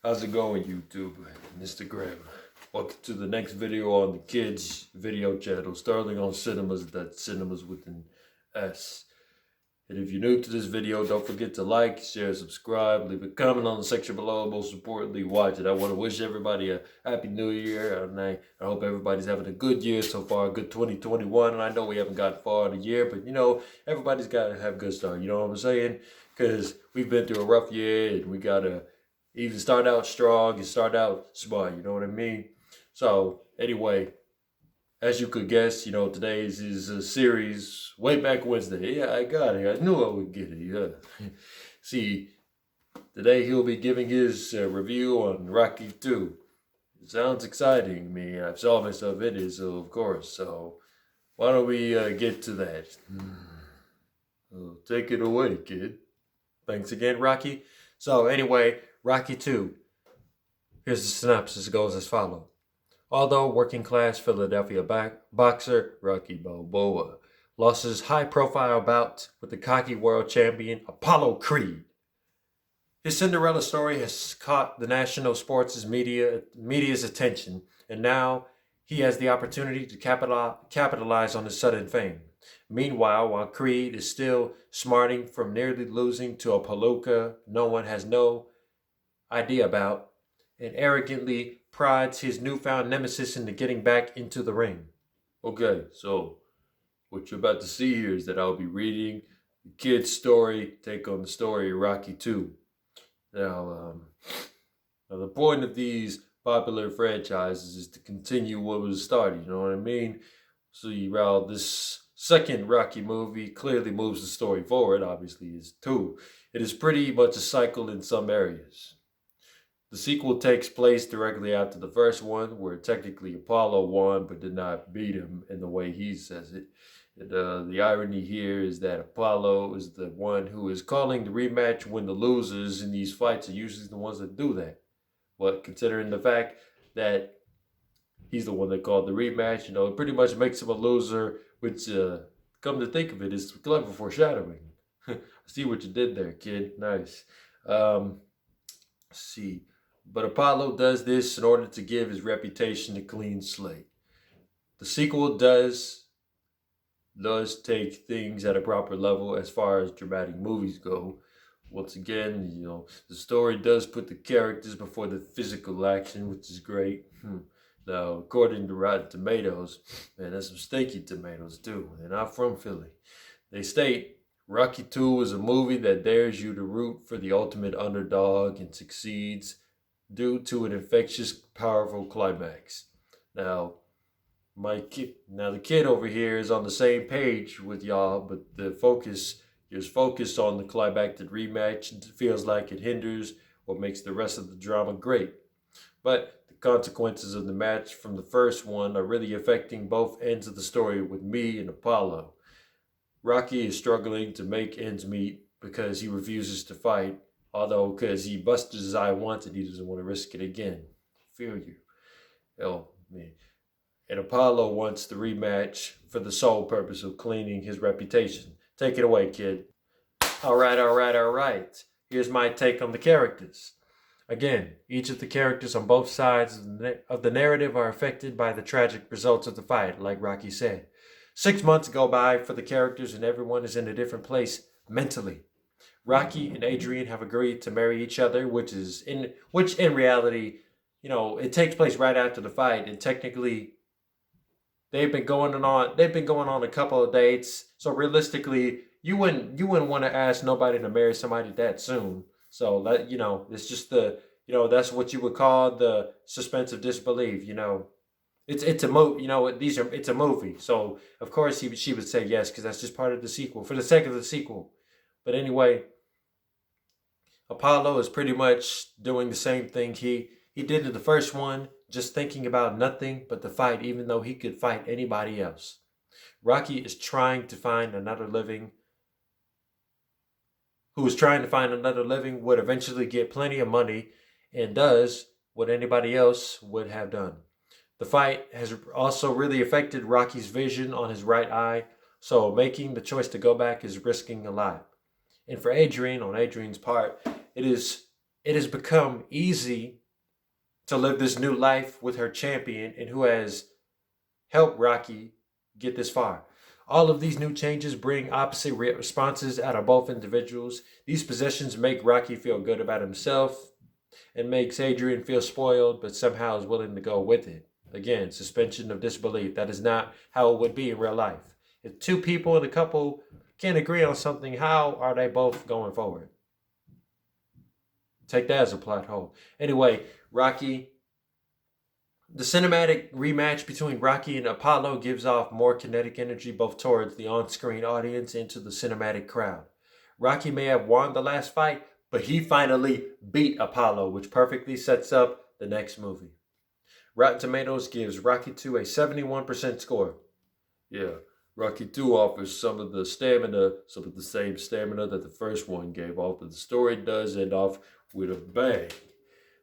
How's it going, YouTube and Instagram? Welcome to the next video on the kids video channel, starting on Cinemas. That's Cinemas with an S. And if you're new to this video, don't forget to like, share, subscribe, leave a comment on the section below. Most importantly, watch it. I want to wish everybody a happy new year, and I hope everybody's having a good year so far, a good 2021. And I know we haven't got far in the year, but everybody's got to have a good start. You know what I'm saying? Because we've been through a rough year, and we got to even start out strong and start out smart. You know what I mean? So anyway, as you could guess, today's is a series way back Wednesday. Yeah, I got it. I knew I would get it. Yeah. See, today he'll be giving his review on Rocky 2. It sounds exciting to me. I've saw myself in it, so of course. So why don't we get to that? Take it away, kid. Thanks again, Rocky. So anyway, Rocky 2. Here's the synopsis. It goes as follows. Although working-class Philadelphia boxer Rocky Balboa lost his high-profile bout with the cocky world champion Apollo Creed, his Cinderella story has caught the national sports media's attention, and now he has the opportunity to capitalize on his sudden fame. Meanwhile, while Creed is still smarting from nearly losing to a palooka no one has no idea about, and arrogantly prods his newfound nemesis into getting back into the ring. Okay, so what you're about to see here is that I'll be reading the kid's story, take on the story of Rocky 2. Now, the point of these popular franchises is to continue what was started, you know what I mean? See, while this second Rocky movie clearly moves the story forward, obviously it's 2, it is pretty much a cycle in some areas. The sequel takes place directly after the first one, where technically Apollo won but did not beat him in the way he says it. And, the irony here is that Apollo is the one who is calling the rematch when the losers in these fights are usually the ones that do that. But considering the fact that he's the one that called the rematch, it pretty much makes him a loser, which, come to think of it, is clever foreshadowing. I see what you did there, kid. Nice. Let's see. But Apollo does this in order to give his reputation a clean slate. The sequel does take things at a proper level as far as dramatic movies go. Once again, the story does put the characters before the physical action, which is great. Now, according to Rotten Tomatoes, man, that's some stinky tomatoes too. They're not from Philly. They state, Rocky 2 is a movie that dares you to root for the ultimate underdog and succeeds due to an infectious, powerful climax. Now, the kid over here is on the same page with y'all, but the focus is focused on the climactic rematch, and it feels like it hinders what makes the rest of the drama great. But the consequences of the match from the first one are really affecting both ends of the story with me and Apollo. Rocky is struggling to make ends meet because he refuses to fight, although because he busted his eye once and he doesn't want to risk it again. Feel you. Oh, man. And Apollo wants the rematch for the sole purpose of cleaning his reputation. Take it away, kid. All right. Here's my take on the characters. Again, each of the characters on both sides of the narrative are affected by the tragic results of the fight, like Rocky said. 6 months go by for the characters and everyone is in a different place mentally. Rocky and Adrian have agreed to marry each other, which in reality, it takes place right after the fight, and technically they've been going on a couple of dates. So realistically, you wouldn't want to ask nobody to marry somebody that soon. So that, it's just that's what you would call the suspense of disbelief. It's a movie. It's a movie. So of course she would say yes, because that's just part of the sequel, for the sake of the sequel. But anyway, Apollo is pretty much doing the same thing he did in the first one, just thinking about nothing but the fight, even though he could fight anybody else. Rocky is trying to find another living, would eventually get plenty of money and does what anybody else would have done. The fight has also really affected Rocky's vision on his right eye, so making the choice to go back is risking a lot. And for Adrian, on Adrian's part, it is it has become easy to live this new life with her champion and who has helped Rocky get this far. All of these new changes bring opposite responses out of both individuals. These possessions make Rocky feel good about himself and makes Adrian feel spoiled, but somehow is willing to go with it. Again, suspension of disbelief. That is not how it would be in real life. If two people in a couple can't agree on something, how are they both going forward? Take that as a plot hole. Anyway, Rocky, the cinematic rematch between Rocky and Apollo gives off more kinetic energy both towards the on screen audience and to the cinematic crowd. Rocky may have won the last fight, but he finally beat Apollo, which perfectly sets up the next movie. Rotten Tomatoes gives Rocky 2 a 71% score. Yeah, Rocky 2 offers some of the same stamina that the first one gave off, but the story does end off with a bang.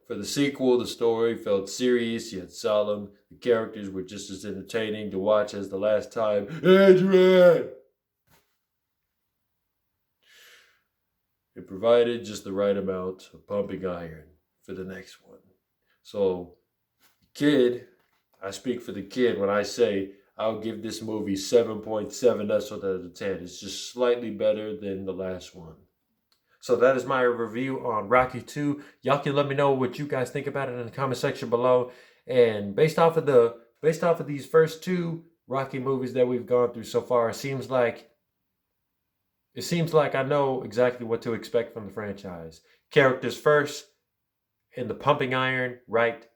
For the sequel, the story felt serious yet solemn. The characters were just as entertaining to watch as the last time. Adrian! It provided just the right amount of pumping iron for the next one. So, kid, I speak for the kid when I say I'll give this movie 7.7 out of 10. It's just slightly better than the last one. So that is my review on Rocky 2. Y'all can let me know what you guys think about it in the comment section below. And based off of these first two Rocky movies that we've gone through so far, it seems like I know exactly what to expect from the franchise. Characters first, and the pumping iron right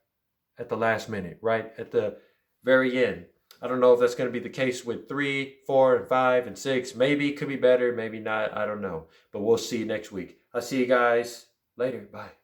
at the last minute, right at the very end. I don't know if that's going to be the case with 3, 4, and 5, and 6. Maybe it could be better, maybe not. I don't know. But we'll see next week. I'll see you guys later. Bye.